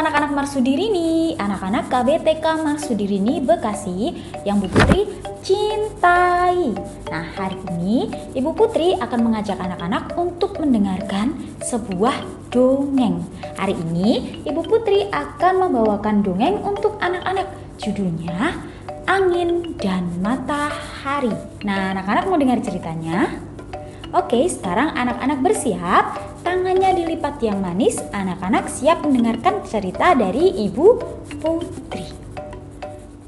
anak-anak Marsudirini, anak-anak KBTK Marsudirini Bekasi yang Bu Putri cintai. Nah, hari ini Ibu Putri akan mengajak anak-anak untuk mendengarkan sebuah dongeng. Hari ini Ibu Putri akan membawakan dongeng untuk anak-anak. Judulnya Angin dan Matahari. Nah, anak-anak mau dengar ceritanya? Oke, sekarang anak-anak bersiap, tangannya dilipat yang manis, anak-anak siap mendengarkan cerita dari Ibu Putri.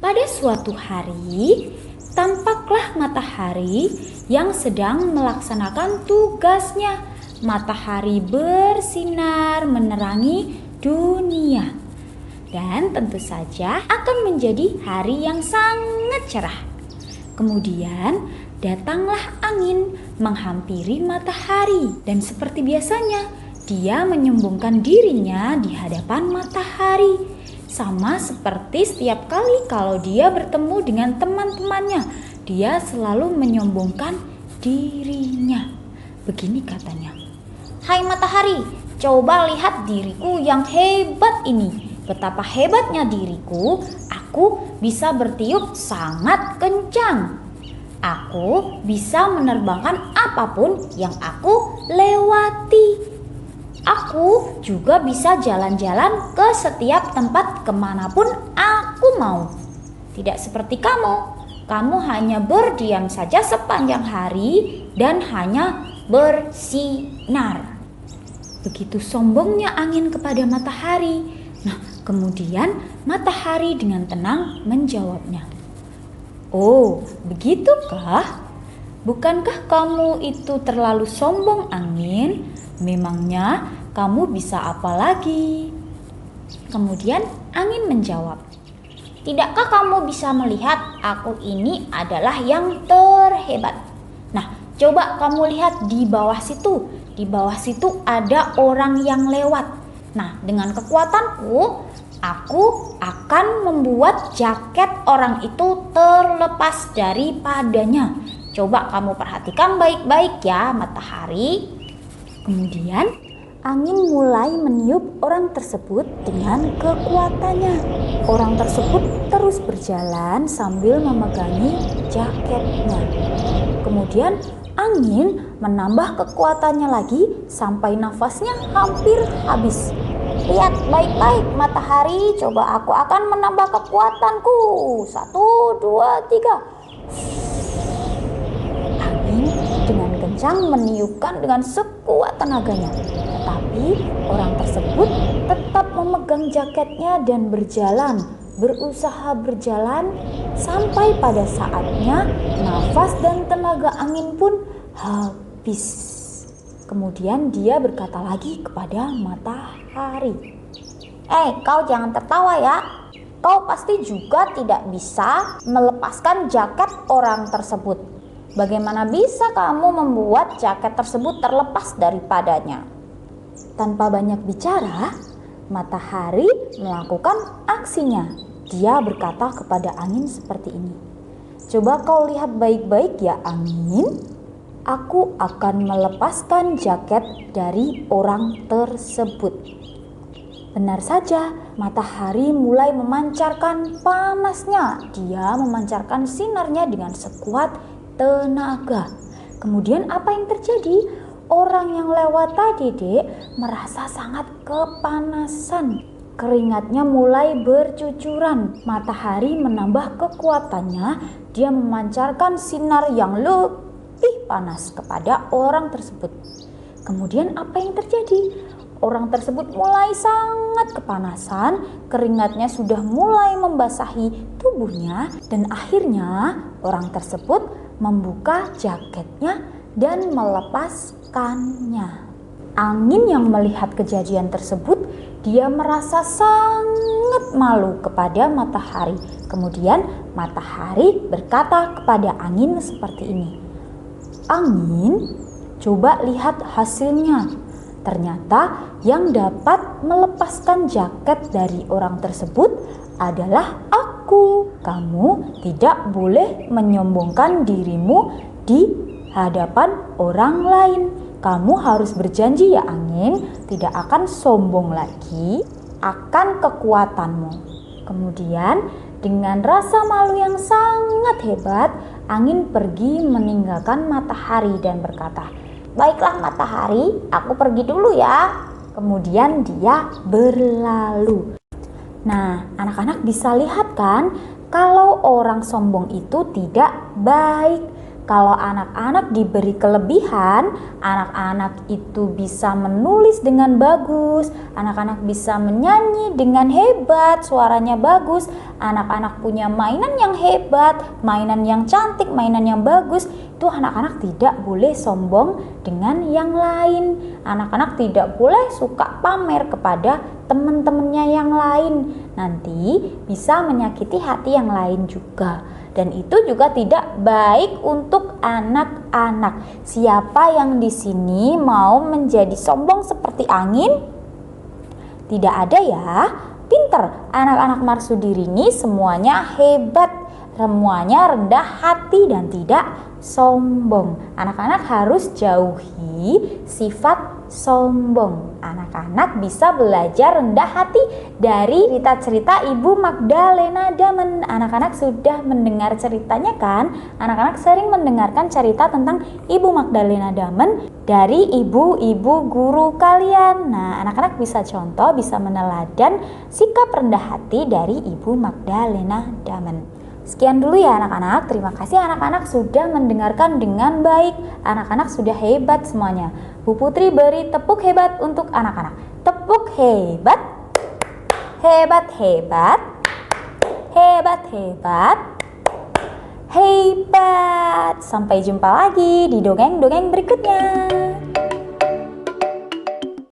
Pada suatu hari, tampaklah matahari yang sedang melaksanakan tugasnya. Matahari bersinar menerangi dunia. Dan tentu saja akan menjadi hari yang sangat cerah. Kemudian datanglah angin menghampiri matahari dan seperti biasanya dia menyombongkan dirinya di hadapan matahari. Sama seperti setiap kali kalau dia bertemu dengan teman-temannya, dia selalu menyombongkan dirinya. Begini katanya, "Hai matahari, coba lihat diriku yang hebat ini. Betapa hebatnya diriku, aku bisa bertiup sangat kencang. Aku bisa menerbangkan apapun yang aku lewati. Aku juga bisa jalan-jalan ke setiap tempat kemanapun aku mau. Tidak seperti kamu, kamu hanya berdiam saja sepanjang hari dan hanya bersinar." Begitu sombongnya angin kepada matahari. Nah, kemudian matahari dengan tenang menjawabnya, "Oh, begitukah? Bukankah kamu itu terlalu sombong, angin? Memangnya kamu bisa apa lagi?" Kemudian angin menjawab, "Tidakkah kamu bisa melihat aku ini adalah yang terhebat? Nah, coba kamu lihat di bawah situ. Di bawah situ ada orang yang lewat. Nah, dengan kekuatanku, aku akan membuat jaket orang itu terlepas daripadanya. Coba kamu perhatikan baik-baik ya, matahari." Kemudian angin mulai meniup orang tersebut dengan kekuatannya. Orang tersebut terus berjalan sambil memegangi jaketnya. Kemudian angin menambah kekuatannya lagi sampai nafasnya hampir habis. "Lihat baik-baik matahari, coba aku akan menambah kekuatanku. 1, 2, 3. Angin dengan kencang meniupkan dengan sekuat tenaganya. Tetapi orang tersebut tetap memegang jaketnya dan berjalan, berusaha berjalan sampai pada saatnya nafas dan tenaga angin pun habis. Kemudian dia berkata lagi kepada matahari, "Kau jangan tertawa ya. Kau pasti juga tidak bisa melepaskan jaket orang tersebut. Bagaimana bisa kamu membuat jaket tersebut terlepas daripadanya?" Tanpa banyak bicara, matahari melakukan aksinya. Dia berkata kepada angin seperti ini, "Coba kau lihat baik-baik ya angin. Aku akan melepaskan jaket dari orang tersebut." Benar saja, matahari mulai memancarkan panasnya. Dia memancarkan sinarnya dengan sekuat tenaga. Kemudian apa yang terjadi? Orang yang lewat tadi, Dek, merasa sangat kepanasan. Keringatnya mulai bercucuran. Matahari menambah kekuatannya. Dia memancarkan sinar yang lebih panas kepada orang tersebut. Kemudian apa yang terjadi? Orang tersebut mulai sangat kepanasan, keringatnya sudah mulai membasahi tubuhnya, dan akhirnya orang tersebut membuka jaketnya dan melepaskannya. Angin yang melihat kejadian tersebut, dia merasa sangat malu kepada matahari. Kemudian matahari berkata kepada angin seperti ini, "Angin, coba lihat hasilnya. Ternyata yang dapat melepaskan jaket dari orang tersebut adalah aku. Kamu tidak boleh menyombongkan dirimu di hadapan orang lain. Kamu harus berjanji ya angin, tidak akan sombong lagi." akan kekuatanmu. Kemudian dengan rasa malu yang sangat hebat, angin pergi meninggalkan matahari dan berkata, "Baiklah matahari, aku pergi dulu ya." Kemudian dia berlalu. Nah, anak-anak bisa lihat kan, kalau orang sombong itu tidak baik. Kalau anak-anak diberi kelebihan, anak-anak itu bisa menulis dengan bagus, anak-anak bisa menyanyi dengan hebat, suaranya bagus, anak-anak punya mainan yang hebat, mainan yang cantik, mainan yang bagus. Itu anak-anak tidak boleh sombong dengan yang lain. Anak-anak tidak boleh suka pamer kepada teman-temannya yang lain. Nanti bisa menyakiti hati yang lain juga. Dan itu juga tidak baik untuk anak-anak. Siapa yang di sini mau menjadi sombong seperti angin? Tidak ada ya. Pinter, anak-anak Marsudiri ini semuanya hebat, semuanya rendah hati dan tidak sombong. Anak-anak harus jauhi sifat sombong. Anak-anak bisa belajar rendah hati dari cerita-cerita Ibu Magdalena Damen. Anak-anak sudah mendengar ceritanya kan? Anak-anak sering mendengarkan cerita tentang Ibu Magdalena Damen dari ibu-ibu guru kalian. Nah, anak-anak bisa contoh, bisa meneladan sikap rendah hati dari Ibu Magdalena Damen. Sekian dulu ya anak-anak. Terima kasih anak-anak sudah mendengarkan dengan baik. Anak-anak sudah hebat semuanya. Bu Putri beri tepuk hebat untuk anak-anak. Tepuk hebat. Hebat, hebat. Hebat, hebat. Hebat. Sampai jumpa lagi di dongeng-dongeng berikutnya.